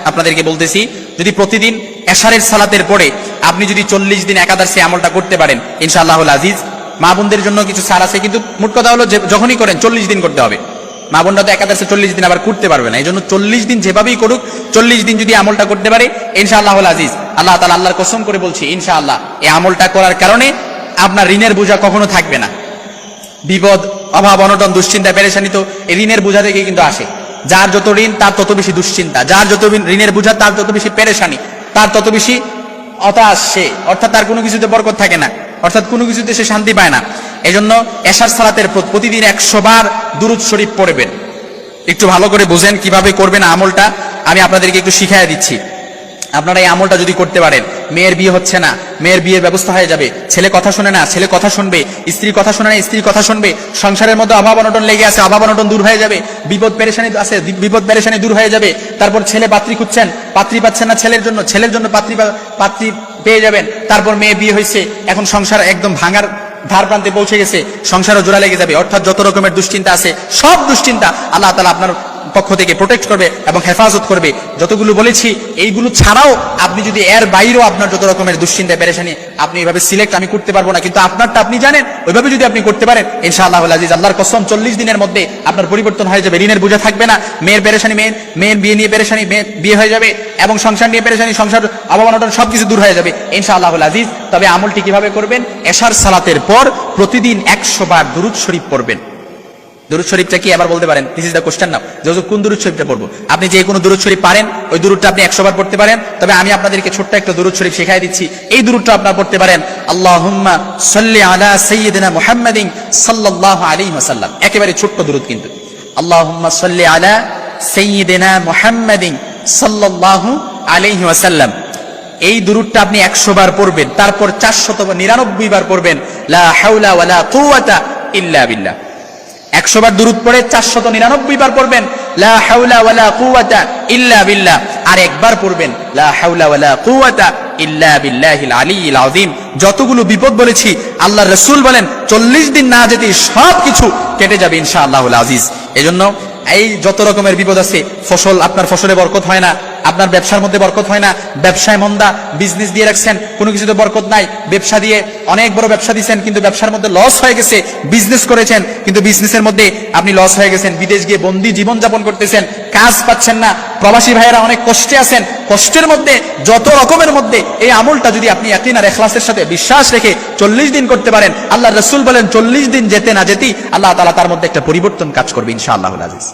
আপনাদেরকে বলতেছি, যদি প্রতিদিন এশারের সালাতের পরে আপনি যদি 40 দিন একাদশে আমলটা করতে পারেন ইনশাআল্লাহুল আজিজ, মা বোনদের জন্য কিছু ছাড় আছে, কিন্তু মোট কথা হলো যে যখনই করেন 40 দিন করতে হবে। মা বোনরা তো একাদশে 40 দিন আবার করতে পারবে না, এই জন্য 40 দিন যেভাবেই করুক 40 দিন যদি আমলটা করতে পারে ইনশাআল্লাহুল আজিজ, আল্লাহ তাআলা আল্লাহর কসম করে বলছি ইনশাআল্লাহ এই আমলটা করার কারণে আপনার ঋণের বোঝা কখনো থাকবে না। বিপদ, অভাব, অনটন, দুশ্চিন্তা, পেরেশানি তো এই ঋণের বোঝা থেকে কিন্তু আসে। যার যত ঋণ তার তত বেশি দুশ্চিন্তা, যার যত ঋণের বোঝা তার তত বেশি পেরেশানি, তার তত বেশি হতাশ সে, অর্থাৎ তার কোনো কিছুতে বরকত থাকে না, অর্থাৎ কোনো কিছুতে সে শান্তি পায় না। এই জন্য এশার সালাতের প্রতিদিন 100 বার দুরূদ শরীফ পড়বেন। একটু ভালো করে বুঝেন কিভাবে করবেন আমলটা, আমি আপনাদেরকে একটু শিখিয়ে দিচ্ছি। আপনারা এই আমলটা যদি করতে পারেন, মেয়ের বিয়ে হচ্ছে না, মেয়ের বিয়ের ব্যবস্থা হয়ে যাবে, ছেলে কথা শুনে না, ছেলে কথা শুনবে, স্ত্রী কথা শুনে না, স্ত্রী কথা শুনবে, সংসারের মধ্যে অভাব অনটন লেগে আছে, অভাব অনটন দূর হয়ে যাবে, বিপদ পেরেশানি আছে, বিপদ পেরেশানি দূর হয়ে যাবে। তারপর ছেলে পাত্রী খুঁজছেন, পাত্রী পাচ্ছেন না ছেলের জন্য, ছেলের জন্য পাত্রী পেয়ে যাবেন। তারপর মেয়ে বিয়ে হয়েছে, এখন সংসার একদম ভাঙার ধার প্রান্তে পৌঁছে গেছে, সংসারও জোড়া লেগে যাবে। অর্থাৎ যত রকমের দুশ্চিন্তা আছে সব দুশ্চিন্তা আল্লাহ তাআলা আপনার পক্ষ থেকে প্রোটেক্ট করবে এবং হেফাজত করবে। যতগুলো বলেছি এইগুলো ছাড়াও আপনি যদি এর বাইরেও আপনার যত রকমের দুশ্চিন্তা পেরেশানি আপনি এইভাবে সিলেক্ট আমি করতে পারবো না, কিন্তু আপনারটা আপনি জানেন, ওইভাবে যদি আপনি করতে পারেন ইনশাআল্লাহুল আজিজ, আল্লাহর কসম 40 দিনের মধ্যে আপনার পরিবর্তন হয়ে যাবে। ঋণের বোঝা থাকবে না, মেয়ের পেরেশানি, মেয়ের বিয়ে নিয়ে পেরেশানি, বিয়ে হয়ে যাবে, এবং সংসার নিয়ে পেরেশানি, সংসার অভাব অনটন সবকিছু দূর হয়ে যাবে ইনশাআল্লাহুল আজিজ। তবে আমলটি কিভাবে করবেন? এশার সালাতের পর প্রতিদিন 100 বার দুরূদ শরীফ পড়বেন। দুরূদ শরীফটা কি আবার বলতে পারেন? দিস ইজ দ্য কোশ্চেন নাও, যে কোন দুরূদ শরীফটা পড়বো। আপনি যে কোনো দুরূদ শরীফ পারেন, ওই দুরূদটা আপনি 100 বার পড়তে পারেন। তবে আমি আপনাদেরকে ছোট্ট একটা দুরূদ শরীফ শেখাই দিচ্ছি, এই দুরূদটা আপনারা পড়তে পারেন। আল্লাহুম্মা সাল্লি আলা সাইয়্যিদিনা মুহাম্মাদিন সাল্লাল্লাহু আলাইহি ওয়াসাল্লাম। একেবারে ছোট্ট দুরূদ কিন্তু, আল্লাহুম্মা সাল্লি আলা সাইয়্যিদিনা মুহাম্মাদিন সাল্লাল্লাহু আলাইহি ওয়াসাল্লাম। এই দুরূদটা আপনি 100 বার পড়বেন, তারপর 499 বার পড়বেন লা হাওলা ওয়ালা কুওয়াতা ইল্লা বিল্লাহ। 100 বার দুরূদ পড়ে 499 বার পড়বেন লা হাওলা ওয়ালা কুওয়াতা ইল্লা বিল্লাহ, আর একবার পড়বেন লা হাওলা ওয়ালা কুওয়াতা ইল্লা বিল্লাহিল আলিয়্যিল আযীম। যতগুলো বিপদ বলেছি আল্লাহর রাসূল বলেন 40 দিন না যেতেই সবকিছু কেটে যাবে ইনশাআল্লাহুল আজিজ। এজন্য এই যত রকমের বিপদ আছে, আপনার ফসলে বরকত হয় না, আপনার ব্যবসার মধ্যে বরকত হয় না, ব্যবসায় মন্দা, বিজনেস দিয়ে রাখছেন কোনো কিছুতে বরকত নাই, ব্যবসা দিয়ে অনেক বড় ব্যবসা দিয়েছেন কিন্তু ব্যবসার মধ্যে লস হয়ে গেছে, বিজনেস করেছেন কিন্তু বিজনেসের মধ্যে আপনি লস হয়ে গেছেন, বিদেশ গিয়ে বন্দি জীবন যাপন করতেছেন, কাজ পাচ্ছেন না, প্রবাসী ভাইয়েরা অনেক কষ্টে আছেন, কষ্টের মধ্যে যত রকমের মধ্যে এই আমলটা যদি আপনি ইয়াকিন আর ইখলাসের সাথে বিশ্বাস রেখে 40 দিন করতে পারেন, আল্লাহর রাসূল বলেন 40 দিন যেতে না যেতেই আল্লাহ তাআলা তার মধ্যে একটা পরিবর্তন কাজ করবে ইনশাআল্লাহুল আজিজ।